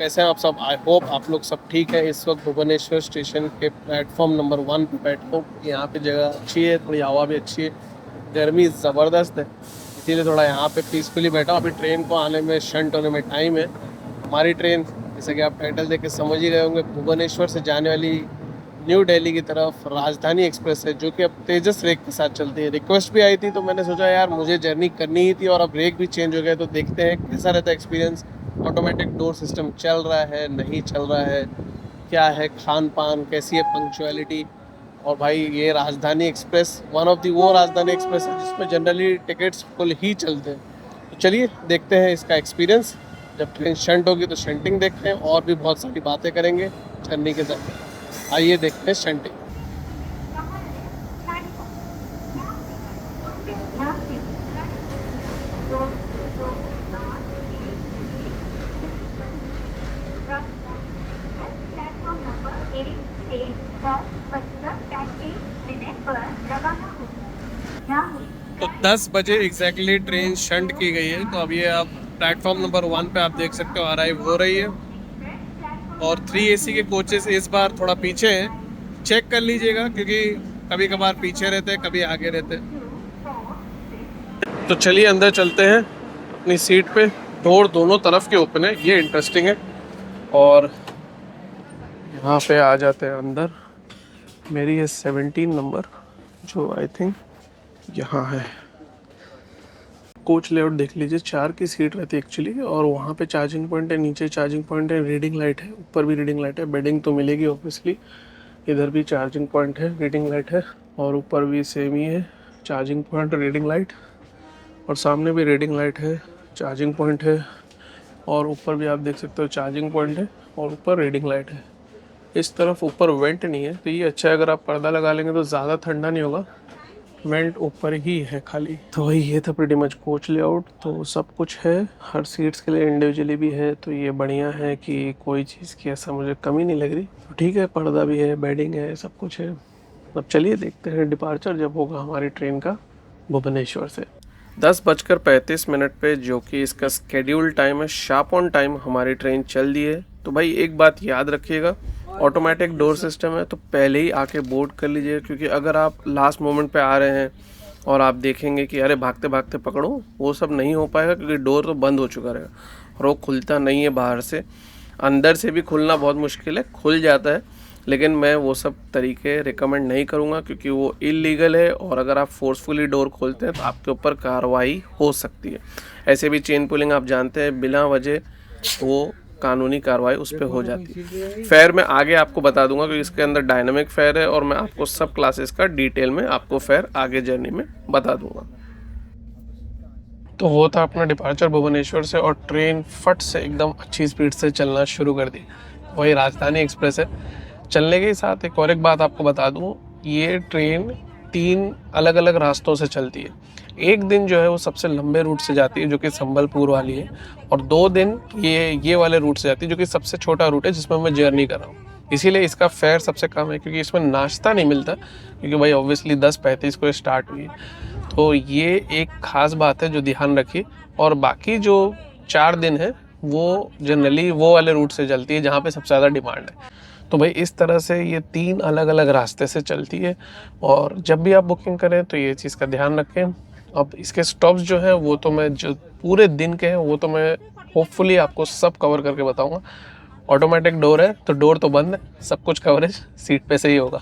कैसे हैं आप सब? आई होप आप लोग सब ठीक है। इस वक्त भुवनेश्वर स्टेशन के प्लेटफॉर्म नंबर 1 पे बैठा हूँ। यहाँ पे जगह अच्छी है, थोड़ी हवा भी अच्छी है, गर्मी ज़बरदस्त है, इसीलिए थोड़ा यहाँ पे पीसफुली बैठा हूँ। अभी ट्रेन को आने में, शंट होने में टाइम है। हमारी ट्रेन, जैसे कि आप टाइटल देख के समझ ही रहे होंगे, भुवनेश्वर से जाने वाली न्यू दिल्ली की तरफ राजधानी एक्सप्रेस है, जो कि अब तेजस रेक के साथ चलती है। रिक्वेस्ट भी आई थी तो मैंने सोचा यार मुझे जर्नी करनी ही थी, और अब रेक भी चेंज हो गया तो देखते हैं कैसा रहता है एक्सपीरियंस। ऑटोमेटिक डोर सिस्टम चल रहा है, नहीं चल रहा है, क्या है खान पान, कैसी है पंक्चुअलिटी। और भाई ये राजधानी एक्सप्रेस वन ऑफ दी वो राजधानी एक्सप्रेस है जिसमें जनरली टिकट्स फुल ही चलते हैं। तो चलिए देखते हैं इसका एक्सपीरियंस। जब ट्रेन शंट होगी तो शंटिंग देखते हैं, और भी बहुत सारी बातें करेंगे जर्नी के साथ। आइए देखते हैं शंटिंग। तो 10 बजे एग्जैक्टली ट्रेन शंट की गई है। तो अब ये आप प्लेटफॉर्म नंबर 1 पे आप देख सकते हो अराइव हो रही है। और 3 AC के कोचेस इस बार थोड़ा पीछे हैं, चेक कर लीजिएगा क्योंकि कभी कभार पीछे रहते हैं, कभी आगे रहते हैं। तो चलिए अंदर चलते हैं अपनी सीट पे। डोर दोनों तरफ के ओपन है, ये इंटरेस्टिंग है। और यहाँ पे आ जाते हैं अंदर। मेरी है 17 नंबर, जो आई थिंक यहाँ है। कोच लेआउट देख लीजिए, 4 की सीट रहती है एक्चुअली। और वहाँ पे चार्जिंग पॉइंट है, नीचे चार्जिंग पॉइंट है, रीडिंग लाइट है, ऊपर भी रीडिंग लाइट है। बेडिंग तो मिलेगी ऑब्वियसली। इधर भी चार्जिंग पॉइंट है, रीडिंग लाइट है, और ऊपर भी सेम ही है, चार्जिंग पॉइंट, रीडिंग लाइट। और सामने भी रीडिंग लाइट है, चार्जिंग पॉइंट है, और ऊपर भी आप देख सकते हो चार्जिंग पॉइंट है, और ऊपर रीडिंग लाइट है। इस तरफ ऊपर वेंट नहीं है, तो ये अच्छा है। अगर आप पर्दा लगा लेंगे तो ज़्यादा ठंडा नहीं होगा। वेंट ऊपर ही है खाली। तो वही ये था प्रीटी मच कोच लेआउट। तो सब कुछ है, हर सीट्स के लिए इंडिविजुअली भी है। तो ये बढ़िया है कि कोई चीज़ की ऐसा मुझे कमी नहीं लग रही। तो ठीक है, पर्दा भी है, बेडिंग है, सब कुछ है। अब चलिए देखते हैं डिपार्चर जब होगा हमारी ट्रेन का भुवनेश्वर से। 10:35 पे, जो कि इसका स्केड्यूल टाइम है, शार्प ऑन टाइम हमारी ट्रेन चल दी है। तो भाई एक बात याद रखिएगा, ऑटोमेटिक डोर सिस्टम है तो पहले ही आके बोर्ड कर लीजिए, क्योंकि अगर आप लास्ट मोमेंट पे आ रहे हैं और आप देखेंगे कि अरे भागते भागते पकड़ो, वो सब नहीं हो पाएगा, क्योंकि डोर तो बंद हो चुका रहेगा और वो खुलता नहीं है बाहर से। अंदर से भी खुलना बहुत मुश्किल है, खुल जाता है, लेकिन मैं वो सब तरीके रिकमेंड नहीं करूँगा क्योंकि वो इलीगल है। और अगर आप फोर्सफुली डोर खोलते हैं तो आपके ऊपर कार्रवाई हो सकती है। ऐसे भी चेन पुलिंग आप जानते हैं, बिना वजह वो कानूनी कार्रवाई उस पर हो जाती है। फेयर मैं आगे आपको बता दूंगा क्योंकि इसके अंदर डायनामिक फेयर है, और मैं आपको सब क्लासेस का डिटेल में आपको फेयर आगे जर्नी में बता दूंगा। तो वो था अपना डिपार्चर भुवनेश्वर से, और ट्रेन फट से एकदम अच्छी स्पीड से चलना शुरू कर दी। वही राजधानी एक्सप्रेस है। चलने के साथ एक बात आपको बता दूं, ये ट्रेन 3 अलग अलग रास्तों से चलती है। एक दिन जो है वो सबसे लंबे रूट से जाती है, जो कि संबलपुर वाली है, और 2 दिन ये वाले रूट से जाती है, जो कि सबसे छोटा रूट है जिसमें मैं जर्नी कर रहा हूँ। इसीलिए इसका फेयर सबसे कम है, क्योंकि इसमें नाश्ता नहीं मिलता, क्योंकि भाई ऑब्वियसली 10:35 को स्टार्ट हुई है। तो ये एक ख़ास बात है जो ध्यान रखिए। और बाकी जो 4 दिन है वो जनरली वो वाले रूट से चलती है जहाँ पे सबसे ज़्यादा डिमांड है। तो भाई इस तरह से ये 3 अलग अलग रास्ते से चलती है, और जब भी आप बुकिंग करें तो ये चीज़ का ध्यान रखें। अब इसके स्टॉप्स जो हैं वो तो मैं, जो पूरे दिन के हैं वो तो मैं होपफुली आपको सब कवर करके बताऊंगा। ऑटोमेटिक डोर है तो डोर तो बंद है, सब कुछ कवरेज सीट पे से ही होगा।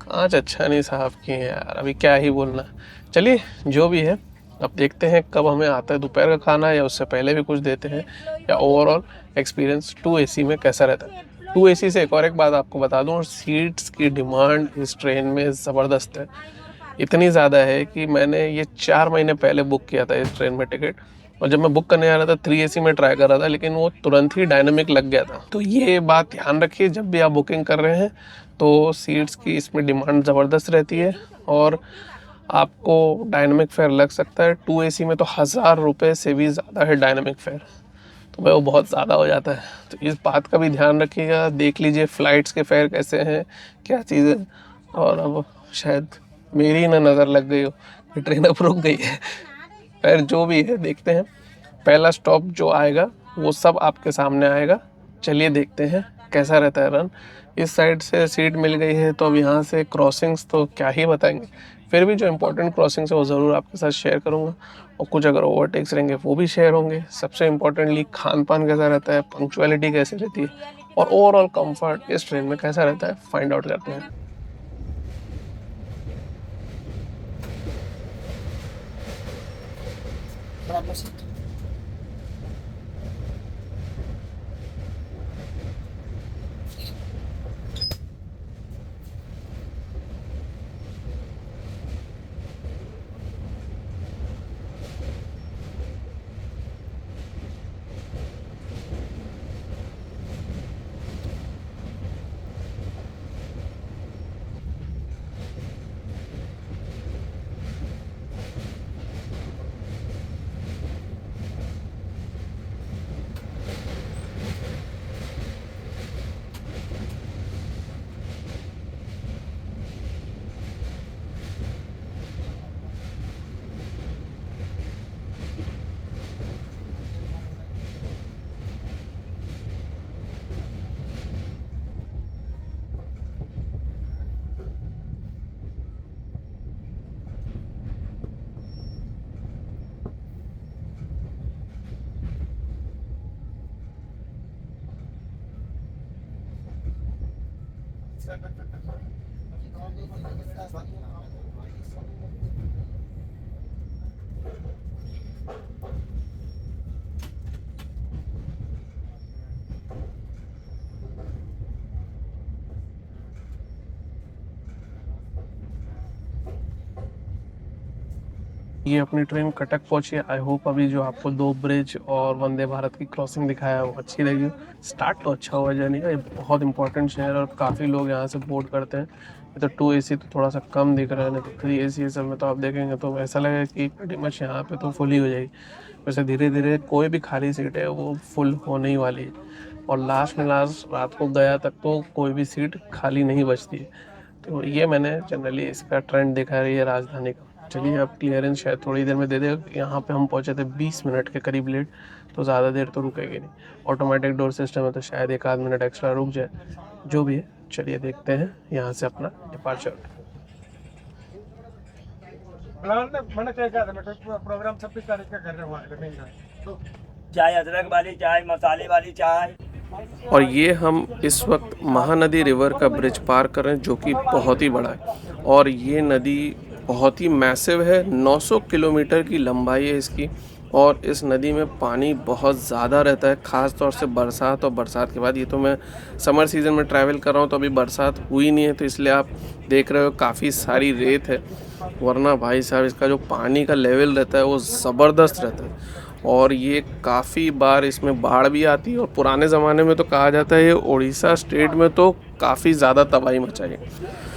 कांच अच्छा नहीं साफ किए हैं यार, अभी क्या ही बोलना। चलिए जो भी है, अब देखते हैं कब हमें आता है दोपहर का खाना, या उससे पहले भी कुछ देते हैं, या ओवरऑल एक्सपीरियंस 2 AC में कैसा रहता है। 2 AC से एक बात आपको बता दूं, सीट्स की डिमांड इस ट्रेन में ज़बरदस्त है। इतनी ज़्यादा है कि मैंने ये 4 महीने पहले बुक किया था इस ट्रेन में टिकट, और जब मैं बुक करने आ रहा था 3 AC में ट्राई कर रहा था, लेकिन वो तुरंत ही डायनामिक लग गया था। तो ये बात ध्यान रखिए जब भी आप बुकिंग कर रहे हैं, तो सीट्स की इसमें डिमांड ज़बरदस्त रहती है, और आपको डायनामिक फेयर लग सकता है। 2 AC में तो 1000 रुपये से भी ज़्यादा है डायनामिक फेयर, तो भाई वो बहुत ज़्यादा हो जाता है। तो इस बात का भी ध्यान रखिएगा, देख लीजिए फ़्लाइट्स के फेयर कैसे हैं, क्या चीज़ें। और अब शायद मेरी ना नज़र लग गई हो कि ट्रेन अब रुक गई है। फिर जो भी है देखते हैं, पहला स्टॉप जो आएगा वो सब आपके सामने आएगा चलिए देखते हैं कैसा रहता है रन। इस साइड से सीट मिल गई है तो अब यहाँ से क्रॉसिंग्स तो क्या ही बताएंगे, फिर भी जो इंपॉर्टेंट क्रॉसिंग्स है वो ज़रूर आपके साथ शेयर करूँगा, और कुछ अगर ओवरटेक्स रहेंगे वो भी शेयर होंगे। सबसे इम्पोर्टेंटली खान पान कैसा रहता है, पंक्चुअलिटी कैसी रहती है, और ओवरऑल कंफर्ट इस ट्रेन में कैसा रहता है, फाइंड आउट करते हैं। ये अपनी ट्रेन कटक पहुंची है। आई होप अभी जो आपको 2 ब्रिज और वंदे भारत की क्रॉसिंग दिखाया है वो अच्छी लगी। स्टार्ट तो अच्छा हुआ जर्नी का। ये बहुत इंपॉर्टेंट शहर और काफ़ी लोग यहाँ से बोर्ड करते हैं। ये तो 2 AC तो थोड़ा सा कम दिख रहा है, नहीं तो 3 AC सब में तो आप देखेंगे तो ऐसा लगेगा कि pretty much यहाँ पे तो फुल ही हो जाएगी। वैसे धीरे धीरे कोई भी खाली सीट है वो फुल होने ही वाली है, और लास्ट में लास्ट रात को गया तक तो कोई भी सीट खाली नहीं बचती है। तो ये मैंने जनरली इसका ट्रेंड देखा है ये राजधानी का। चलिए अब क्लियरेंस शायद थोड़ी देर में दे देगा। यहाँ पे हम पहुँचे थे 20 मिनट के करीब लेट, तो ज़्यादा देर तो रुकेगी नहीं। ऑटोमेटिक डोर सिस्टम है तो शायद 1 आध मिनट एक्स्ट्रा रुक जाए। जो भी है चलिए देखते हैं यहाँ से अपना डिपार्चर। प्रोग्राम 26 तारीख का कर रहे हैं। चाय अदरक वाली चाय, मसाले वाली चाय। और ये हम इस वक्त महानदी रिवर का ब्रिज पार कर रहे हैं जो कि बहुत ही बड़ा है, और ये नदी बहुत ही मैसिव है। 900 किलोमीटर की लंबाई है इसकी, और इस नदी में पानी बहुत ज़्यादा रहता है, ख़ास तौर से बरसात और बरसात के बाद। ये तो मैं समर सीज़न में ट्रैवल कर रहा हूँ तो अभी बरसात हुई नहीं है, तो इसलिए आप देख रहे हो काफ़ी सारी रेत है, वरना भाई साहब इसका जो पानी का लेवल रहता है वो ज़बरदस्त रहता है। और ये काफ़ी बार इसमें बाढ़ भी आती है, और पुराने ज़माने में तो कहा जाता है ये उड़ीसा स्टेट में तो काफ़ी ज़्यादा तबाही मचाई।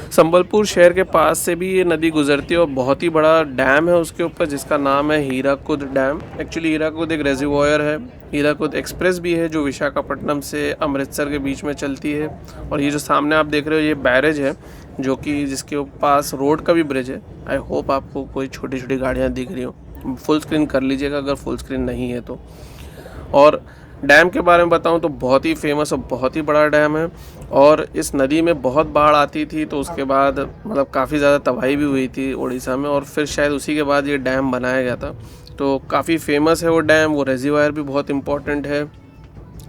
संबलपुर शहर के पास से भी ये नदी गुजरती है, और बहुत ही बड़ा डैम है उसके ऊपर जिसका नाम है हीराकुद डैम। एक्चुअली हीराकुद एक रेज़र्वोयर है। हीराकुद एक्सप्रेस भी है जो विशाखापट्टनम से अमृतसर के बीच में चलती है। और ये जो सामने आप देख रहे हो ये बैरेज है, जो कि जिसके पास रोड का भी ब्रिज है। आई होप आपको कोई छोटी छोटी गाड़ियाँ दिख रही हो। फुल स्क्रीन कर लीजिएगा अगर फुल स्क्रीन नहीं है तो। और डैम के बारे में बताऊं तो बहुत ही फेमस और बहुत ही बड़ा डैम है, और इस नदी में बहुत बाढ़ आती थी तो उसके बाद मतलब काफ़ी ज़्यादा तबाही भी हुई थी उड़ीसा में, और फिर शायद उसी के बाद ये डैम बनाया गया था। तो काफ़ी फेमस है वो डैम। वो रेज़र्वोयर भी बहुत इम्पोर्टेंट है,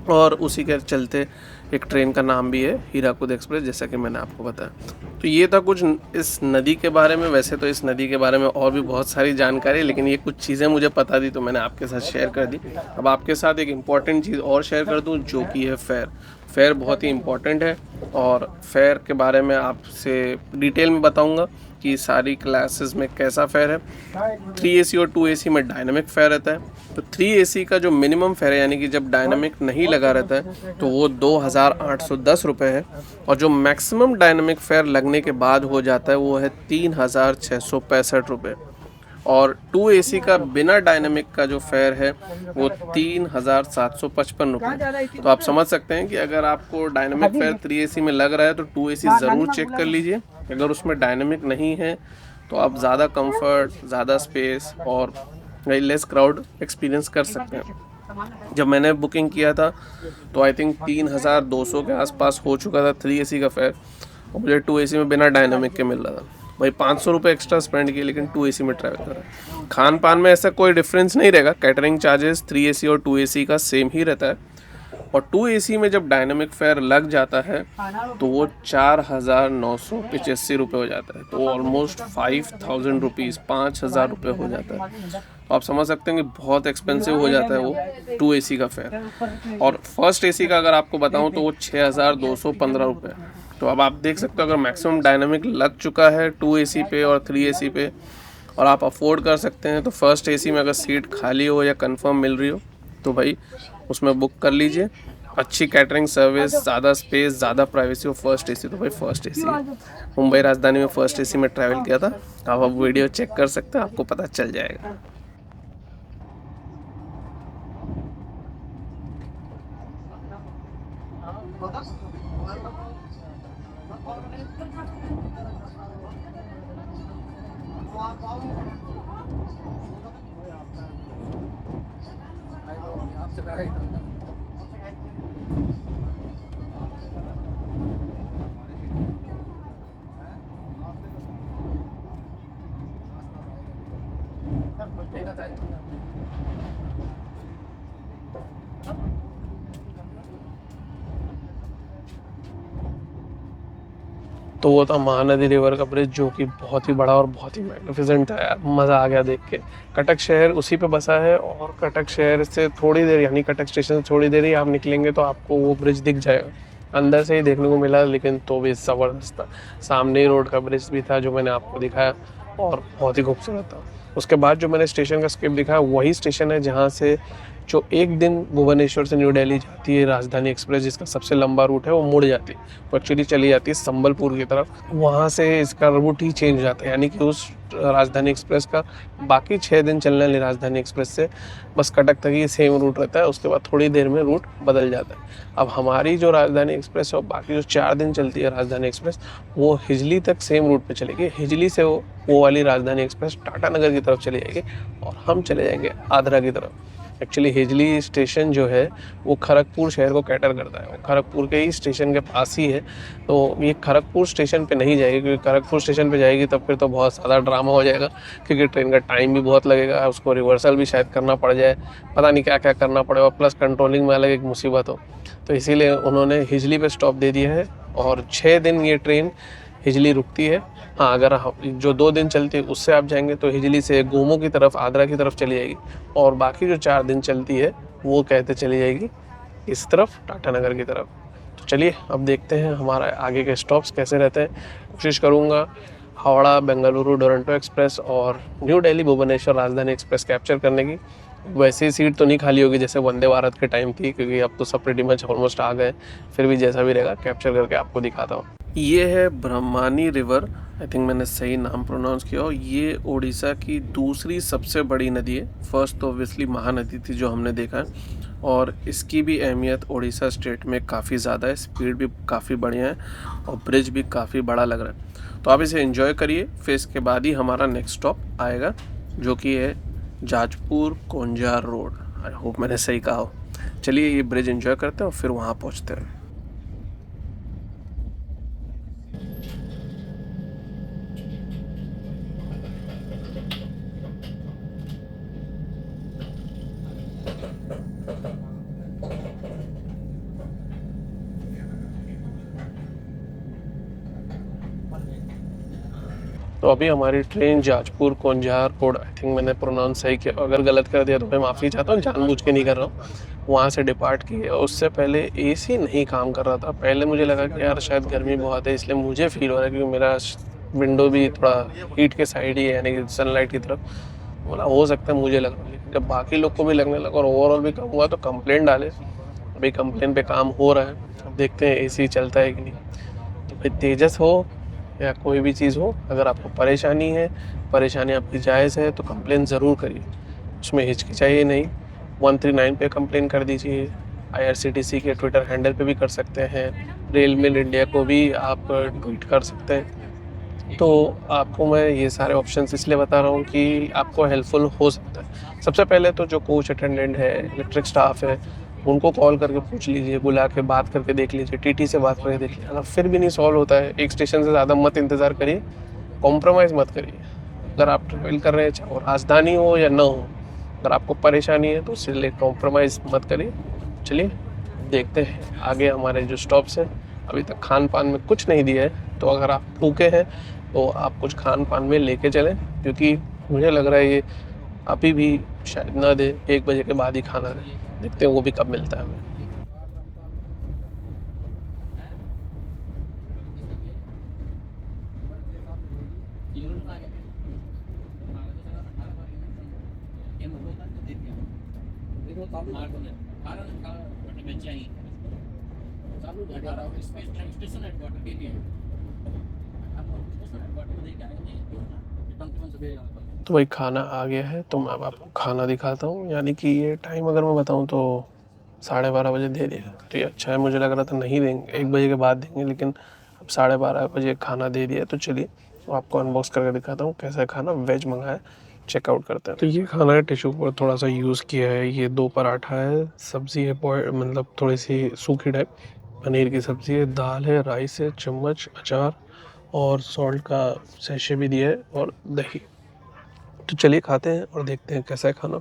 और उसी के चलते एक ट्रेन का नाम भी है हीराकुद एक्सप्रेस, जैसा कि मैंने आपको बताया। तो ये था कुछ इस नदी के बारे में। वैसे तो इस नदी के बारे में और भी बहुत सारी जानकारी, लेकिन ये कुछ चीज़ें मुझे पता थी तो मैंने आपके साथ शेयर कर दी। अब आपके साथ एक इम्पॉर्टेंट चीज़ और शेयर कर दूं जो कि है फेयर। फेयर बहुत ही इम्पॉर्टेंट है, और फेयर के बारे में आपसे डिटेल में बताऊंगा कि सारी क्लासेस में कैसा फेयर है। 3 AC और 2 AC में डायनामिक फेयर रहता है। तो 3 AC का जो मिनिमम फेयर है, यानी कि जब डायनामिक नहीं लगा रहता है, तो वो 2810 रुपये है, और जो मैक्सिमम डायनामिक फेयर लगने के बाद हो जाता है वो है 3665 रुपये। और 2 AC का बिना डायनामिक का जो फेयर है वो 3755 रुपये। तो आप समझ सकते हैं कि अगर आपको डायनामिक फेयर 3 AC में लग रहा है तो 2 AC ज़रूर चेक कर लीजिए। अगर उसमें डायनामिक नहीं है तो आप ज़्यादा कंफर्ट, ज़्यादा स्पेस और लेस क्राउड एक्सपीरियंस कर सकते हैं। जब मैंने बुकिंग किया था तो आई थिंक 3200 के आसपास हो चुका था 3 AC का फेयर, और मुझे 2 AC में बिना डायनामिक के मिल रहा था। भाई 500 रुपये एक्स्ट्रा स्पेंड किए, लेकिन 2 AC में ट्रैवल कर रहा है। खान पान में ऐसा कोई डिफरेंस नहीं रहेगा, कैटरिंग चार्जेस 3 AC और 2 AC का सेम ही रहता है। और 2 AC में जब डायनामिक फेयर लग जाता है तो वो 4985 रुपये हो जाता है, तो ऑलमोस्ट 5000 रुपीज़, 5000 रुपये हो जाता है। तो आप समझ सकते हैं कि बहुत एक्सपेंसिव हो जाता है वो 2 AC का फेयर। और फर्स्ट AC का अगर आपको बताऊं तो वो 6215 रुपये। तो अब आप देख सकते हो, अगर मैक्सिमम डायनामिक लग चुका है 2 AC पे और 3 AC पे, और आप अफोर्ड कर सकते हैं, तो फर्स्ट AC में अगर सीट खाली हो या कंफर्म मिल रही हो तो भाई उसमें बुक कर लीजिए। अच्छी कैटरिंग सर्विस, ज़्यादा स्पेस, ज़्यादा प्राइवेसी और फर्स्ट AC, तो भाई फर्स्ट AC। मुंबई राजधानी में फर्स्ट AC में ट्रैवल किया था, आप अब वीडियो चेक कर सकते हैं, आपको पता चल जाएगा। तो वो था महानदी रिवर का ब्रिज, जो कि बहुत ही बड़ा और बहुत ही मैग्निफिसेंट था यार, मज़ा आ गया देख के। कटक शहर उसी पे बसा है, और कटक शहर से थोड़ी देर, यानी कटक स्टेशन से थोड़ी देर ही आप निकलेंगे तो आपको वो ब्रिज दिख जाएगा। अंदर से ही देखने को मिला, लेकिन तो भी ज़बरदस्त था। सामने ही रोड का ब्रिज भी था जो मैंने आपको दिखाया, और बहुत ही खूबसूरत था। उसके बाद जो मैंने स्टेशन का स्किप दिखाया वही स्टेशन है जहाँ से जो एक दिन भुवनेश्वर से न्यू दिल्ली जाती है राजधानी एक्सप्रेस, जिसका सबसे लंबा रूट है, वो मुड़ जाती है, वो एक्चुअली चली जाती है संबलपुर की तरफ। वहाँ से इसका रूट ही चेंज हो जाता है, यानी कि उस राजधानी एक्सप्रेस का बाकी 6 दिन चलने वाली राजधानी एक्सप्रेस से बस कटक तक ही सेम रूट रहता है, उसके बाद थोड़ी देर में रूट बदल जाता है। अब हमारी जो राजधानी एक्सप्रेस है और बाकी जो 4 दिन चलती है राजधानी एक्सप्रेस, वो हिजली तक सेम रूट पे चलेगी। हिजली से वो वाली राजधानी एक्सप्रेस टाटा नगर की तरफ चली जाएगी, और हम चले जाएंगे आगरा की तरफ। एक्चुअली हिजली स्टेशन जो है वो खड़गपुर शहर को कैटर करता है, वो खड़गपुर के ही स्टेशन के पास ही है। तो ये खड़गपुर स्टेशन पे नहीं जाएगी, क्योंकि खड़गपुर स्टेशन पे जाएगी तब फिर तो बहुत ज़्यादा ड्रामा हो जाएगा, क्योंकि ट्रेन का टाइम भी बहुत लगेगा, उसको रिवर्सल भी शायद करना पड़ जाए, पता नहीं क्या क्या करना पड़ेगा, प्लस कंट्रोलिंग में अलग एक मुसीबत हो। तो इसीलिए उन्होंने हिजली पे स्टॉप दे दिया है, और 6 दिन ये ट्रेन हिजली रुकती है। हाँ, अगर जो 2 दिन चलती है उससे आप जाएंगे तो हिजली से गोमो की तरफ, आगरा की तरफ चली जाएगी, और बाकी जो 4 दिन चलती है वो कहते चली जाएगी इस तरफ, टाटा नगर की तरफ। तो चलिए अब देखते हैं हमारा आगे के स्टॉप्स कैसे रहते हैं। कोशिश करूँगा हावड़ा बेंगलुरु डोरंटो एक्सप्रेस और new Delhi Bhubaneswar Rajdhani express capture करने की। वैसे ही सीट तो नहीं खाली होगी जैसे वंदे भारत के टाइम थी, क्योंकि अब तो सब प्रीटी मच ऑलमोस्ट आ गए। फिर भी जैसा भी रहेगा कैप्चर करके आपको दिखाता हूँ। ये है ब्रह्मानी रिवर, आई थिंक मैंने सही नाम प्रोनाउंस किया हो। ये उड़ीसा की दूसरी सबसे बड़ी नदी है। फर्स्ट तो ऑब्वियसली महानदी थी जो हमने देखा है, और इसकी भी अहमियत उड़ीसा स्टेट में काफ़ी ज़्यादा है। स्पीड भी काफ़ी बढ़िया है, और ब्रिज भी काफ़ी बड़ा लग रहा है। तो आप इसे एंजॉय करिए, फिर इसके बाद ही हमारा नेक्स्ट स्टॉप आएगा, जो कि है Jajpur Keonjhar road. I hope मैंने सही कहा हो। चलिए ये ब्रिज एंजॉय करते हैं और फिर वहाँ पहुँचते हैं। तो अभी हमारी train Jajpur Keonjhar road, I think मैंने प्रोनाउंस सही किया, अगर गलत कर दिया तो मैं माफ़ी चाहता हूँ, जानबूझ के नहीं कर रहा हूँ। वहाँ से डिपार्ट की है। उससे पहले एसी नहीं काम कर रहा था। पहले मुझे लगा कि यार शायद गर्मी बहुत है, इसलिए मुझे फील हो रहा है, क्योंकि मेरा विंडो भी थोड़ा हीट के साइड ही है, यानी कि सनलाइट की तरफ। बोला हो सकता है मुझे लगा, लेकिन जब बाकी लोग को भी लगने लगा और ओवरऑल भी कम हुआ तो कंप्लेंट डाले। अभी कंप्लेंट पे काम हो रहा है, अब देखते हैं एसी चलता है कि नहीं। तो भाई तेजस हो या कोई भी चीज़ हो, अगर आपको परेशानी है, परेशानी आपकी जायज़ है, तो कंप्लेन ज़रूर करिए, उसमें हिचकिचाइए नहीं। 139 पे कंप्लेन कर दीजिए, IRCTC के ट्विटर हैंडल पे भी कर सकते हैं, रेल मिल इंडिया को भी आप ट्वीट कर सकते हैं। तो आपको मैं ये सारे ऑप्शंस इसलिए बता रहा हूँ कि आपको हेल्पफुल हो सकता है। सबसे पहले तो जो कोच अटेंडेंट है, इलेक्ट्रिक स्टाफ है, उनको कॉल करके पूछ लीजिए, बुला के बात करके देख लीजिए, टीटी से बात करके देख लीजिए। अगर फिर भी नहीं सॉल्व होता है, एक स्टेशन से ज़्यादा मत इंतज़ार करिए, कॉम्प्रोमाइज़ मत करिए। अगर आप ट्रैवल कर रहे हैं, चाहे वो राजधानी हो या ना हो, अगर आपको परेशानी है तो इसलिए कॉम्प्रोमाइज़ मत करिए। चलिए देखते हैं आगे हमारे जो स्टॉप्स हैं। अभी तक खान पान में कुछ नहीं दिया है, तो अगर आप भूखे हैं तो आप कुछ खान पान में लेके चलें, क्योंकि मुझे लग रहा है ये अभी भी शायद ना दे, 1 बजे के बाद ही खाना दे। देखते हैं वो भी कब मिलता है हमें। तो भाई खाना आ गया है, तो मैं अब आपको खाना दिखाता हूँ। यानी कि ये टाइम अगर मैं बताऊँ तो 12:30 बजे दे दिया। तो ये अच्छा है, मुझे लग रहा था नहीं देंगे, 1 बजे के बाद देंगे, लेकिन अब 12:30 बजे खाना दे दिया है। तो चलिए तो आपको अनबॉक्स करके दिखाता हूँ कैसा है खाना। वेज मंगाया है, चेकआउट करते हैं। तो ये खाना है, टिश्यू पेपर थोड़ा सा यूज़ किया है। ये 2 पराठा है, सब्ज़ी है, मतलब थोड़ी सी सूखी टाइप, पनीर की सब्ज़ी है, दाल है, राइस है, चम्मच, अचार और सॉल्ट का सैशे भी दिया है और दही। तो चलिए खाते हैं और देखते हैं कैसा है खाना।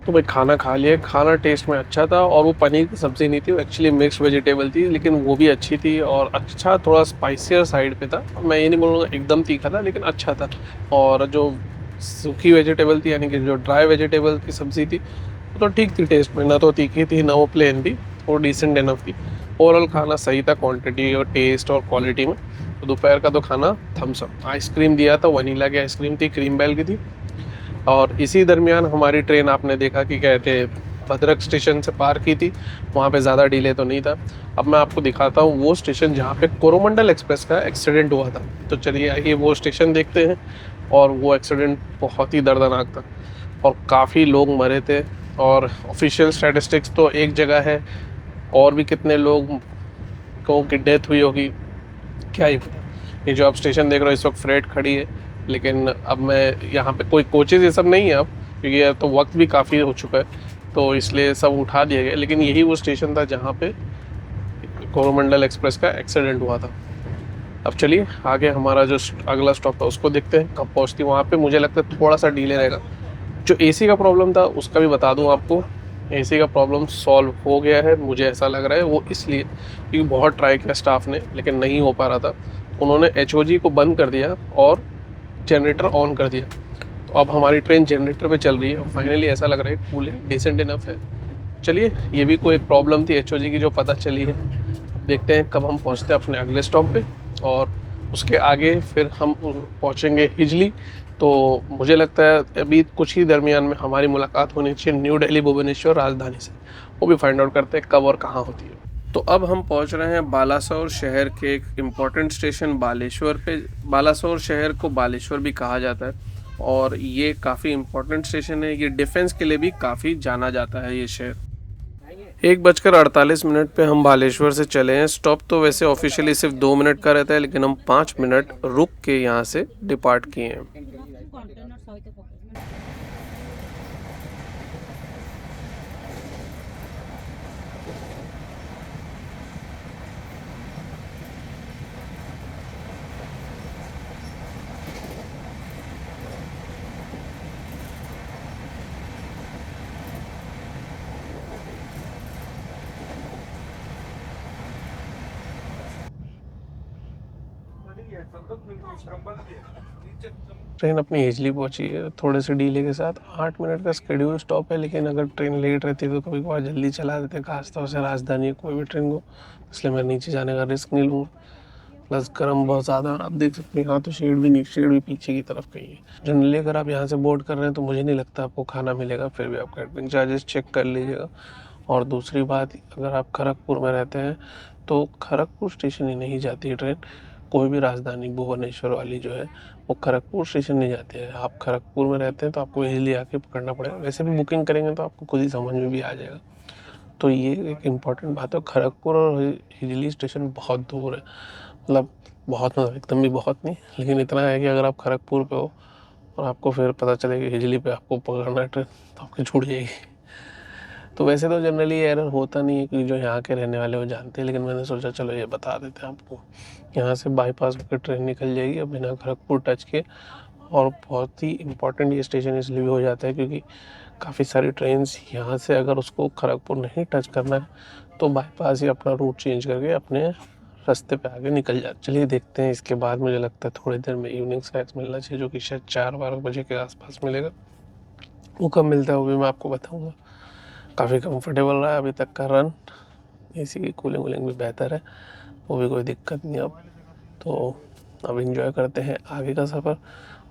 तो भाई खाना खा लिया। खाना टेस्ट में अच्छा था और वो पनीर की सब्ज़ी नहीं थी, वो एक्चुअली मिक्स वेजिटेबल थी, लेकिन वो भी अच्छी थी और अच्छा, थोड़ा स्पाइसियर साइड पे था। मैं ये नहीं बोलूँगा एकदम तीखा था, लेकिन अच्छा था। और जो सूखी वेजिटेबल थी, यानी कि जो ड्राई वेजिटेबल की सब्ज़ी थी, वो तो ठीक थी टेस्ट में, ना तो तीखी थी ना वो प्लेन थी, वो डिसेंट इनफ थी। ओवरऑल खाना सही था, क्वांटिटी और टेस्ट और क्वालिटी में। तो दोपहर का तो खाना थम्स अप। आइसक्रीम दिया था, वनीला की आइसक्रीम थी, क्रीम बेल की थी। और इसी दरमियान हमारी ट्रेन आपने देखा कि कहते भद्रक स्टेशन से पार की थी, वहाँ पे ज़्यादा डिले तो नहीं था। अब मैं आपको दिखाता हूँ वो स्टेशन जहाँ पे कोरोमंडल एक्सप्रेस का एक्सीडेंट हुआ था। तो चलिए आइए वो स्टेशन देखते हैं। और वो एक्सीडेंट बहुत ही दर्दनाक था और काफ़ी लोग मरे थे। और ऑफिशियल स्टैटिस्टिक्स तो एक जगह है, और भी कितने लोग को की डेथ हुई होगी क्या ही पता। ये जो आप स्टेशन देख रहे हो, इस वक्त फ्रेट खड़ी है, लेकिन अब मैं यहाँ पे कोई कोचेज़ ये सब नहीं है अब, क्योंकि अब तो वक्त भी काफ़ी हो चुका है, तो इसलिए सब उठा दिया गया। लेकिन यही वो स्टेशन था जहाँ पे कोरोमंडल एक्सप्रेस का एक्सीडेंट हुआ था। अब चलिए आगे हमारा जो अगला स्टॉप है उसको देखते हैं कब पहुँचती है। वहाँ पे मुझे लगता है थोड़ा सा डिले रहेगा। जो एसी का प्रॉब्लम था उसका भी बता दूं आपको, एसी का प्रॉब्लम सॉल्व हो गया है, मुझे ऐसा लग रहा है। वो इसलिए क्योंकि बहुत ट्राई किया स्टाफ ने, लेकिन नहीं हो पा रहा था। उन्होंने एचओजी को बंद कर दिया और जनरेटर ऑन कर दिया। तो अब हमारी ट्रेन जनरेटर पे चल रही है और फाइनली ऐसा लग रहा है कूलिंग डिसेंट इनफ है। चलिए ये भी कोई प्रॉब्लम थी एचओजी की जो पता चली है। देखते हैं कब हम पहुंचते हैं अपने अगले स्टॉप पे, और उसके आगे फिर हम पहुंचेंगे हिजली। तो मुझे लगता है अभी कुछ ही दरमियान में हमारी मुलाकात होनी चाहिए न्यू दिल्ली भुवनेश्वर राजधानी से। वो भी फाइंड आउट करते हैं कब और कहाँ होती है। तो अब हम पहुंच रहे हैं बालासोर शहर के एक इम्पॉर्टेंट स्टेशन बालेश्वर पे। बालासोर शहर को बालेश्वर भी कहा जाता है और ये काफ़ी इम्पोर्टेंट स्टेशन है। ये डिफेंस के लिए भी काफ़ी जाना जाता है ये शहर। 1:48 पे हम बालेश्वर से चले हैं। स्टॉप तो वैसे ऑफिशियली सिर्फ 2 मिनट का रहता है, लेकिन हम 5 मिनट रुक के यहाँ से डिपार्ट किए हैं। ट्रेन अपनी हिजली पहुंची है थोड़े से डीले के साथ। 8 मिनट का शेड्यूल स्टॉप है, लेकिन अगर ट्रेन लेट रहती है तो कभी कभार जल्दी चला देते हैं, खासतौर से राजधानी कोई भी ट्रेन को। इसलिए मैं नीचे जाने का रिस्क नहीं लूँगा। प्लस गर्म बहुत ज़्यादा है, आप देख सकते हैं यहाँ तो शेड भी नहीं, शेड भी पीछे की तरफ कहीं है। जनरली अगर आप यहाँ से बोर्ड कर रहे हैं तो मुझे नहीं लगता आपको खाना मिलेगा, फिर भी आप कैटरिंग चार्जेस चेक कर लीजिएगा। और दूसरी बात, अगर आप खड़गपुर में रहते हैं तो खड़गपुर स्टेशन ही नहीं जाती है ट्रेन। कोई भी राजधानी भुवनेश्वर वाली जो है वो खड़गपुर स्टेशन नहीं जाती है। आप खड़गपुर में रहते हैं तो आपको हिली आके पकड़ना पड़ेगा। वैसे भी बुकिंग करेंगे तो आपको खुद ही समझ में भी आ जाएगा। तो ये एक इम्पॉर्टेंट बात है। खड़गपुर और हिजली स्टेशन बहुत दूर है, मतलब बहुत, मतलब एकदम भी बहुत नहीं, लेकिन इतना है कि अगर आप खड़गपुर पे हो और आपको फिर पता चले कि हिजली पे आपको पकड़ना है ट्रेन, तो आपकी छूट जाएगी। तो वैसे तो जनरली एरर होता नहीं है, क्योंकि जो यहाँ के रहने वाले वो जानते हैं, लेकिन मैंने सोचा चलो ये बता देते हैं आपको। यहाँ से बाईपास होकर ट्रेन निकल जाएगी अब बिना खड़गपुर टच के। और बहुत ही इम्पोर्टेंट ये स्टेशन इसलिए भी हो जाता है क्योंकि काफ़ी सारी ट्रेन्स यहाँ से अगर उसको खड़गपुर नहीं टच करना है तो बाईपास ही अपना रूट चेंज करके अपने रास्ते पे आगे निकल जाते। चलिए देखते हैं। इसके बाद मुझे लगता है थोड़ी देर में इवनिंग स्नैक्स मिलना चाहिए, जो कि शायद 4-12 बजे के आसपास मिलेगा। वो कब मिलता है वो भी मैं आपको बताऊँगा। काफ़ी कंफर्टेबल रहा है अभी तक का रन। एसी की कूलिंग वूलिंग भी बेहतर है, वो भी कोई दिक्कत नहीं अब। तो अब एंजॉय करते हैं आगे का सफ़र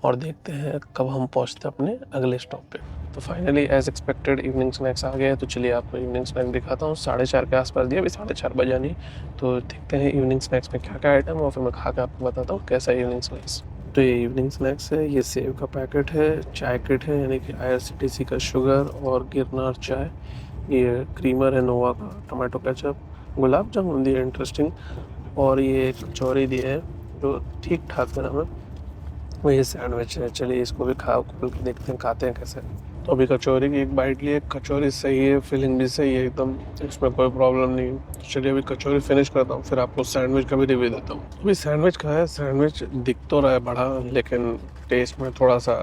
और देखते हैं कब हम पहुंचते हैं अपने अगले स्टॉप पे। तो finally as expected evening snacks आ गए हैं। तो चलिए आपको इवनिंग स्नैक दिखाता हूँ। 4:30 के आसपास दिया, अभी 4:30 बजा नहीं। तो देखते हैं इवनिंग स्नैक्स में क्या क्या आइटम है और फिर मैं खा के आपको बताता हूँ कैसा है इवनिंग स्नैक्स। तो ये इवनिंग स्नैक्स है, ये सेव का पैकेट है, चाय किट है यानी कि IRCTC का शुगर और गिरनार चाय, ये क्रीमर है नोवा का, टमाटो केचप, गुलाब जामुन दिए इंटरेस्टिंग, और ये कचौरी दिए है जो ठीक ठाक मेरा में। वो ये सैंडविच है। चलिए इसको भी खा खोल के देखते हैं, खाते हैं कैसे। तो अभी कचौरी की एक बाइट लिए। कचौरी सही है, फिलिंग भी सही है एकदम, इसमें कोई प्रॉब्लम नहीं। तो चलिए अभी कचौरी फिनिश करता हूँ, फिर आपको सैंडविच का भी रिव्यू देता हूँ। अभी सैंडविच का है। सैंडविच दिख तो रहा है बड़ा, लेकिन टेस्ट में थोड़ा सा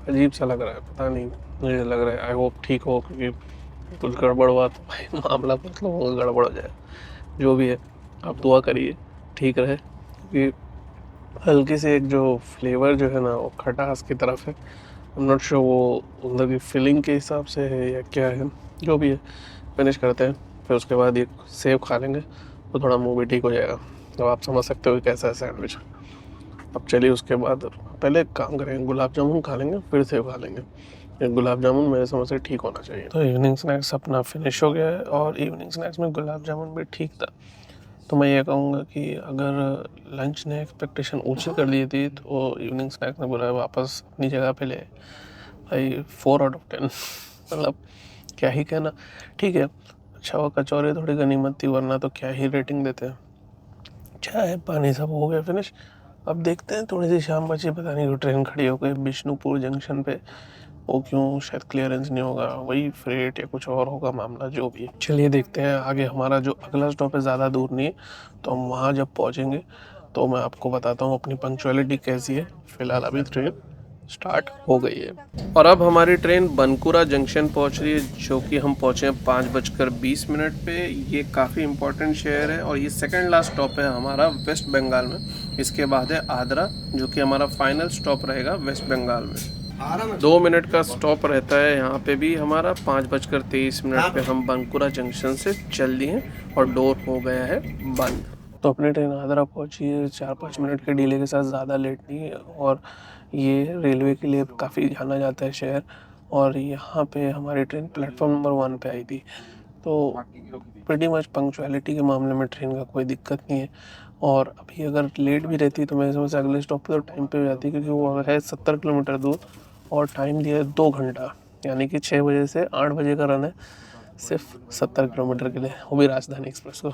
अजीब सा लग रहा है, पता नहीं मुझे लग रहा है। आई होप ठीक हो, क्योंकि कुछ गड़बड़ हुआ तो भाई मामला मतलब गड़बड़ हो जाए। जो भी है आप दुआ करिए ठीक रहे, क्योंकि हल्की से एक जो फ्लेवर जो है ना वो खटास की तरफ है। आई एम नॉट श्योर वो अंदर की फिलिंग के हिसाब से है या क्या है, जो भी है फिनिश करते हैं। फिर उसके बाद ये सेव खा लेंगे तो थोड़ा मुंह भी ठीक हो जाएगा। तो आप समझ सकते हो कि कैसा है सैंडविच। अब चलिए उसके बाद पहले एक काम करेंगे, गुलाब जामुन खा लेंगे फिर सेव खा लेंगे। एक गुलाब जामुन मेरे समझ से ठीक होना चाहिए। तो इवनिंग स्नैक्स अपना फिनिश हो गया है और इवनिंग स्नैक्स में गुलाब जामुन भी ठीक था। तो मैं ये कहूँगा कि अगर लंच ने एक्सपेक्टेशन ऊंची कर दी थी तो इवनिंग स्नैक्स ने बोला वापस अपनी जगह पे ले। भाई 4/10 मतलब क्या ही कहना। ठीक है, अच्छा वो कचौरी थोड़ी गनीमत थी, वरना तो क्या ही रेटिंग देते हैं। चाय पानी सब हो गया फिनिश। अब देखते हैं, थोड़ी सी शाम बची, पता नहीं क्यों ट्रेन खड़ी हो गई बिष्णुपुर जंक्शन पे। वो क्यों, शायद क्लियरेंस नहीं होगा, वही फ्रेट या कुछ और होगा मामला, जो भी है। चलिए देखते हैं आगे। हमारा जो अगला स्टॉप है ज़्यादा दूर नहीं है, तो हम वहाँ जब पहुँचेंगे तो मैं आपको बताता हूँ अपनी पंक्चुअलिटी कैसी है। फिलहाल अभी ट्रेन स्टार्ट हो गई है और अब हमारी ट्रेन बनकुरा जंक्शन पहुंच रही है, जो कि हम पहुंचे हैं 5:20 पे। ये काफ़ी इंपॉर्टेंट शहर है और ये सेकंड लास्ट स्टॉप है हमारा वेस्ट बंगाल में। इसके बाद है आद्रा, जो कि हमारा फाइनल स्टॉप रहेगा वेस्ट बंगाल में। 2 मिनट का स्टॉप रहता है यहाँ पे भी हमारा। 5:23 पे हम बनकुरा जंक्शन से चल दिए हैं और डोर हो गया है बंद। तो अपनी ट्रेन आगरा पहुंची है 4-5 मिनट के डिले के साथ, ज़्यादा लेट नहीं है। और ये रेलवे के लिए काफ़ी जाना जाता है शहर। और यहाँ पे हमारी ट्रेन प्लेटफॉर्म नंबर 1 पे आई थी। तो प्रीटी मच पंक्चुअलिटी के मामले में ट्रेन का कोई दिक्कत नहीं है। और अभी अगर लेट भी रहती तो मेरे समझ से अगले स्टॉप पे तो टाइम पे हो जाती, क्योंकि वो है 70 किलोमीटर दूर और टाइम दिया है 2 घंटा, यानी कि 6 बजे से 8 बजे का रन है सिर्फ 70 किलोमीटर के लिए, वो भी राजधानी एक्सप्रेस को।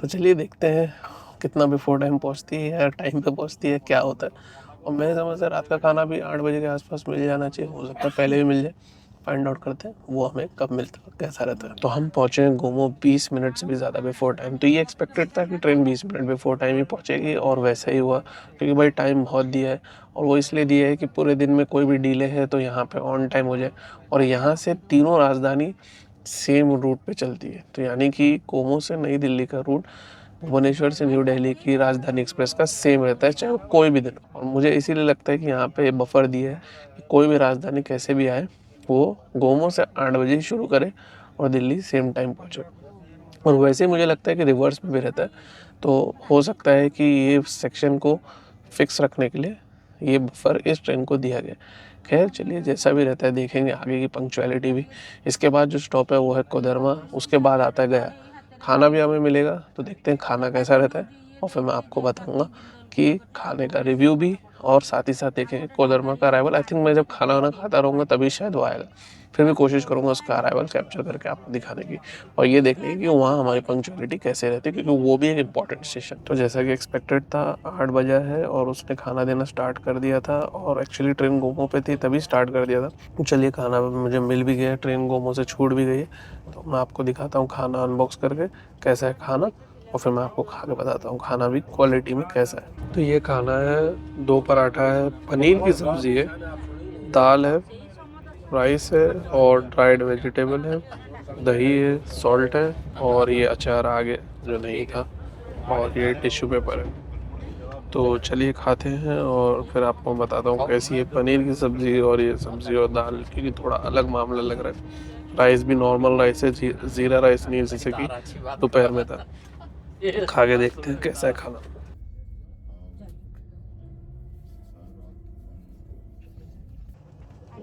तो चलिए देखते हैं कितना बिफोर टाइम पहुंचती है या टाइम पे पहुंचती है, क्या होता है। और मेरे समझ से रात का खाना भी 8 बजे के आसपास मिल जाना चाहिए, हो सकता है पहले भी मिल जाए। फाइंड आउट करते हैं वो हमें कब मिलता है, कैसा रहता है। तो हम पहुंचे हैं गोमो 20 मिनट से भी ज़्यादा बिफोर टाइम। तो ये एक्सपेक्टेड था कि ट्रेन 20 मिनट बिफोर टाइम ही पहुंचेगी और वैसा ही हुआ, क्योंकि भाई टाइम बहुत दिया है। और वो इसलिए दिया है कि पूरे दिन में कोई भी डिले है तो यहाँ पे ऑन टाइम हो जाए। और यहाँ से तीनों राजधानी सेम रूट पे चलती है, तो यानी कि गोमो से नई दिल्ली का रूट भुवनेश्वर से न्यू दिल्ली की राजधानी एक्सप्रेस का सेम रहता है, चाहे वो कोई भी दिन हो। और मुझे इसीलिए लगता है कि यहाँ पे बफर दिया है कि कोई भी राजधानी कैसे भी आए वो गोमो से 8 बजे ही शुरू करे और दिल्ली सेम टाइम पहुँचे। और वैसे ही मुझे लगता है कि रिवर्स में भी रहता है। तो हो सकता है कि ये सेक्शन को फिक्स रखने के लिए ये बफर इस ट्रेन को दिया गया, खैर चलिए जैसा भी रहता है देखेंगे आगे की पंक्चुअलिटी भी। इसके बाद जो स्टॉप है वो है कोडरमा, उसके बाद आता है गया। खाना भी हमें मिलेगा तो देखते हैं खाना कैसा रहता है और फिर मैं आपको बताऊंगा कि खाने का रिव्यू भी, और साथ ही साथ देखेंगे कोडरमा का अराइवल। आई थिंक मैं जब खाना वाना खाता रहूँगा तभी शायद वो आएगा, फिर भी कोशिश करूँगा उसका अराइवल कैप्चर करके आपको दिखाने की और ये देखने की कि वहाँ हमारी पंक्चुअलिटी कैसे रहती है, क्योंकि वो भी एक इंपॉर्टेंट स्टेशन। तो जैसा कि एक्सपेक्टेड था 8 बजा है और उसने खाना देना स्टार्ट कर दिया था, और एक्चुअली ट्रेन गोमो पे थी तभी स्टार्ट कर दिया था। चलिए खाना मुझे मिल भी गया, ट्रेन गोमो से छूट भी गई है, तो मैं आपको दिखाता हूँ खाना अनबॉक्स करके कैसा है खाना, और फिर मैं आपको खा के बताता हूँ खाना भी क्वालिटी में कैसा है। तो ये खाना है, 2 पराठा है, पनीर की सब्ज़ी है, दाल है, राइस है और ड्राइड वेजिटेबल है, दही है, सॉल्ट है और ये अचार आगे जो नहीं था, और ये टिश्यू पेपर है। तो चलिए खाते हैं और फिर आपको बताता हूँ कैसी है पनीर की सब्ज़ी और ये सब्ज़ी और दाल, क्योंकि थोड़ा अलग मामला लग रहा है। राइस भी नॉर्मल राइस है, ज़ीरा राइस नहीं, जैसे कि दोपहर में था। खा के देखते हैं कैसा है खाना।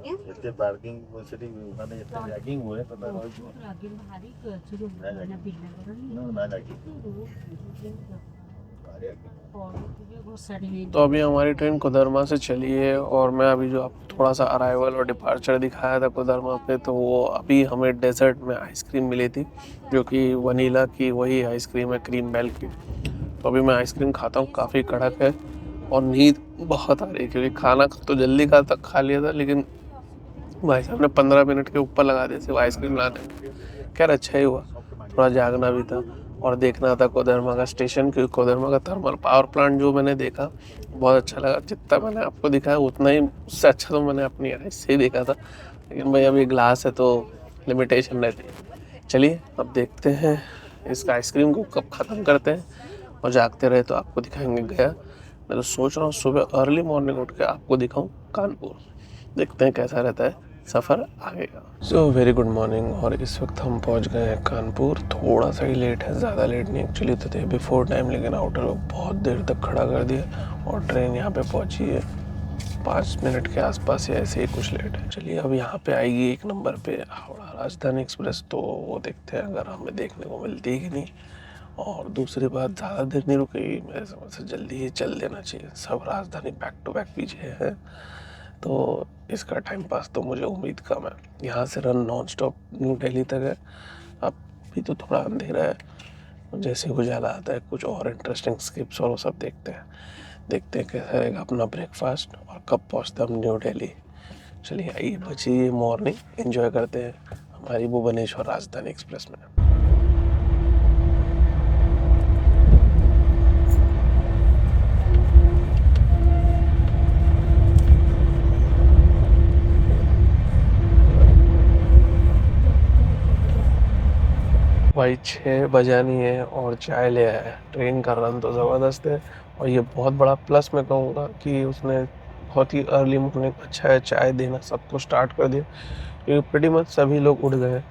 इतने पार्किंग सिटी মানে इतने रैगिंग हुए पता नहीं ना लगी तो अभी हमारी ट्रेन कोडरमा से चली है और मैं अभी जो आपको थोड़ा सा अराइवल और डिपार्चर दिखाया था कोडरमा पे, तो वो अभी हमें डेजर्ट में आइसक्रीम मिली थी जो कि वनीला की वही आइसक्रीम है, क्रीम मिल्क की। तो अभी मैं आइसक्रीम खाता हूँ, काफ़ी कड़क है और नींद बहुत आ रही है, क्योंकि खाना तो जल्दी खा लिया था, लेकिन भाई साहब ने 15 मिनट के ऊपर लगा दिए सिर्फ आइसक्रीम लाने में। खैर अच्छा ही हुआ, थोड़ा जागना भी था और देखना था कोडरमा का स्टेशन, क्योंकि कोडरमा का थर्मल पावर प्लांट जो मैंने देखा बहुत अच्छा लगा। जितना मैंने आपको दिखाया उतना ही, उससे अच्छा तो मैंने अपनी आँख से ही देखा था, लेकिन भाई अभी ग्लास है तो लिमिटेशन रहती है। चलिए अब देखते हैं इसका आइसक्रीम को कब ख़त्म करते हैं, और जागते रहे तो आपको दिखाएंगे गया। मैं तो सोच रहा हूँ सुबह अर्ली मॉर्निंग उठ के आपको दिखाऊँ कानपुर, देखते हैं कैसा रहता है सफ़र आगे का। सो वेरी गुड मॉर्निंग, और इस वक्त हम पहुंच गए हैं कानपुर। थोड़ा सा ही लेट है, ज़्यादा लेट नहीं एक्चुअली तो थे बिफोर टाइम, लेकिन आउटर को बहुत देर तक खड़ा कर दिया और ट्रेन यहाँ पे पहुंची है 5 मिनट के आसपास या ऐसे ही कुछ लेट है। चलिए अब यहाँ पे आएगी 1 नंबर पे हावड़ा राजधानी एक्सप्रेस, तो वो देखते हैं अगर हमें देखने को मिलती है कि नहीं। और दूसरी बात, ज़्यादा देर नहीं रुकेगी, मेरे समझ से जल्दी ही चल देना चाहिए, सब राजधानी बैक टू बैक पीछे है, तो इसका टाइम पास तो मुझे उम्मीद कम है। यहाँ से run non stop new Delhi तक है। अब भी तो थोड़ा अंधेरा है, जैसे उजाला आता है कुछ और इंटरेस्टिंग स्किप्स और वो सब देखते हैं कैसा रहेगा अपना ब्रेकफास्ट और कब पहुँचते हम न्यू दिल्ली। चलिए आइए बची ये मॉर्निंग एंजॉय करते हैं हमारी भुवनेश्वर राजधानी एक्सप्रेस में। भाई 6 बजानी है और चाय ले आया है। ट्रेन का रन तो ज़बरदस्त है, और ये बहुत बड़ा प्लस मैं कहूँगा कि उसने बहुत ही अर्ली मॉर्निंग अच्छा है चाय देना सबको स्टार्ट कर दिया, क्योंकि प्रीटी मच सभी लोग उठ गए।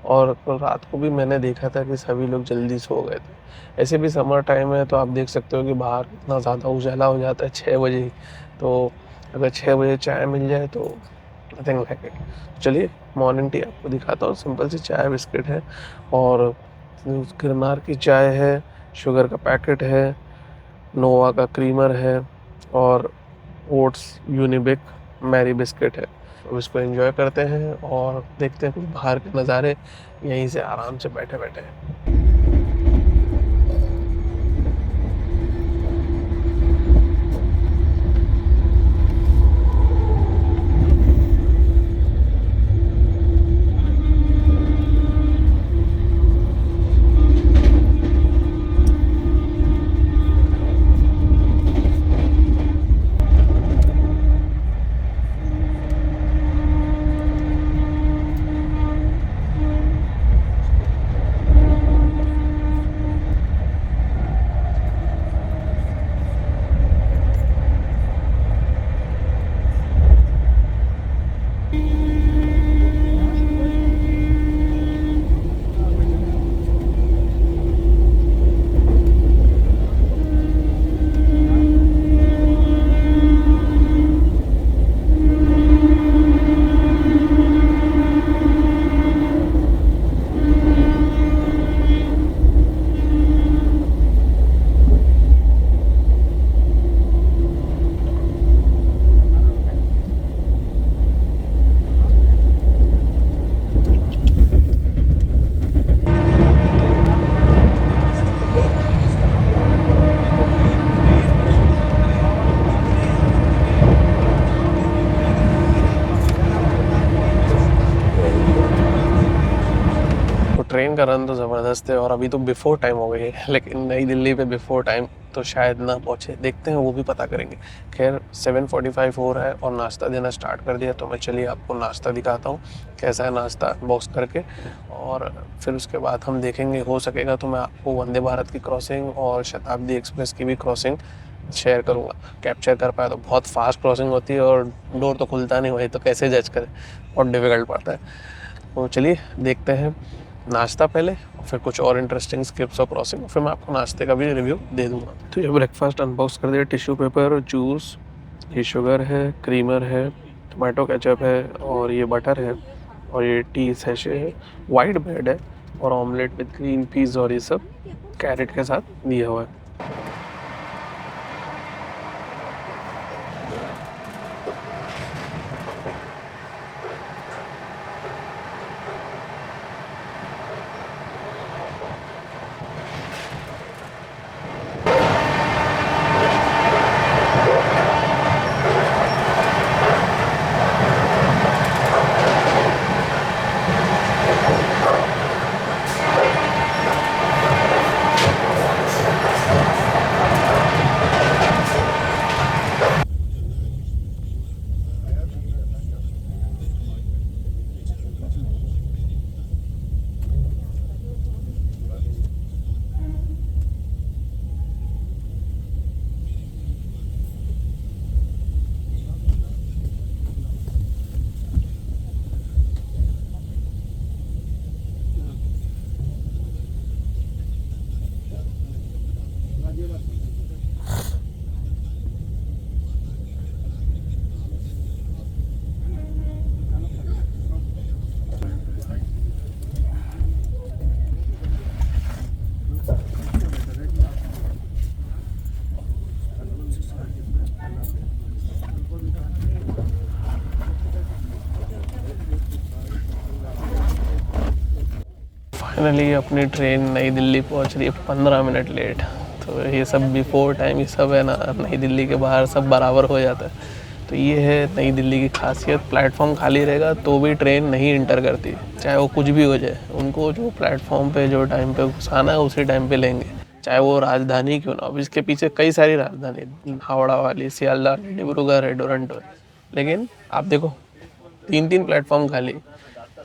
और रात को भी मैंने देखा था कि सभी लोग जल्दी सो गए थे। ऐसे भी समर टाइम है तो आप देख सकते हो कि बाहर इतना ज़्यादा उजाला हो जाता है 6 बजे ही, तो अगर 6 बजे चाय मिल जाए तो नथिंग लाइक इट। चलिए मॉर्निंग टी आपको दिखाता हूँ, सिंपल सी चाय बिस्किट है और गिरनार की चाय है, शुगर का पैकेट है, नोवा का क्रीमर है और ओट्स यूनिबिक मैरी बिस्किट है। अब इसको एंजॉय करते हैं और देखते हैं कुछ बाहर के नज़ारे यहीं से आराम से बैठे बैठे। ट्रेन का रन तो ज़बरदस्त है और अभी तो बिफोर टाइम हो गई है, लेकिन नई दिल्ली पे बिफोर टाइम तो शायद ना पहुँचे, देखते हैं, वो भी पता करेंगे। खैर 7:45 हो रहा है और नाश्ता देना स्टार्ट कर दिया, तो मैं चलिए आपको नाश्ता दिखाता हूँ कैसा है नाश्ता बॉक्स करके, और फिर उसके बाद हम देखेंगे, हो सकेगा तो मैं आपको वंदे भारत की क्रॉसिंग और शताब्दी एक्सप्रेस की भी क्रॉसिंग शेयर करूँगा, कैप्चर कर पाया तो। बहुत फास्ट क्रॉसिंग होती है और डोर तो खुलता नहीं, वही तो कैसे जज करें, बहुत डिफ़िकल्ट पड़ता है। तो चलिए देखते हैं नाश्ता पहले और फिर कुछ और इंटरेस्टिंग स्किप्स और क्रॉसिंग, फिर मैं आपको नाश्ते का भी रिव्यू दे दूंगा। तो ये ब्रेकफास्ट अनबॉक्स कर दिया, टिश्यू पेपर, जूस, ये शुगर है, क्रीमर है, टमाटो केचप है और ये बटर है और ये टी सैशे है, वाइट ब्रेड है और ऑमलेट विद ग्रीन पीस और ये सब कैरेट के साथ दिया हुआ है। फाइनली अपनी ट्रेन नई दिल्ली पहुंच रही है 15 मिनट लेट। तो ये सब बिफोर टाइम, ये सब है ना, नई दिल्ली के बाहर सब बराबर हो जाता है। तो ये है नई दिल्ली की खासियत, प्लेटफॉर्म खाली रहेगा तो भी ट्रेन नहीं इंटर करती, चाहे वो कुछ भी हो जाए। उनको जो प्लेटफॉर्म पे जो टाइम पे घुसाना है उसी टाइम पे लेंगे, चाहे वो राजधानी क्यों ना हो। अब इसके पीछे कई सारी राजधानी, हावड़ा वाली, सियालदह, डिब्रूगढ़ है, दुरंतो है, लेकिन आप देखो 3 प्लेटफॉर्म खाली,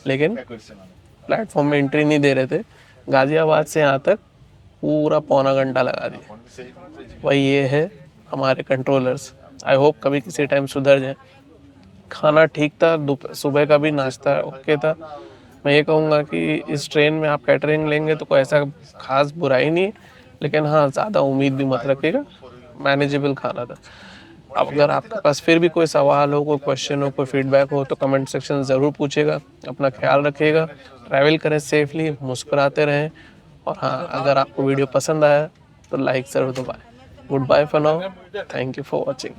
लेकिन प्लेटफॉर्म में एंट्री नहीं दे रहे थे। गाजियाबाद से यहाँ तक पूरा पौना घंटा लगा दिया। वही ये है हमारे कंट्रोलर्स। आई होप कभी किसी टाइम सुधर जाए। खाना ठीक था, सुबह का भी नाश्ता ओके था। मैं ये कहूँगा कि इस ट्रेन में आप कैटरिंग लेंगे तो कोई ऐसा खास बुराई नहीं, लेकिन हाँ ज़्यादा उम्मीद भी मत रखिएगा, मैनेजेबल खाना था। अब अगर आपके पास फिर भी कोई सवाल हो, कोई क्वेश्चन हो, कोई फीडबैक हो तो कमेंट सेक्शन ज़रूर पूछिएगा। अपना ख्याल रखिएगा, ट्रैवल करें सेफली, मुस्कुराते रहें, और हाँ अगर आपको वीडियो पसंद आया तो लाइक ज़रूर दबाएं। Goodbye for now, thank you for watching.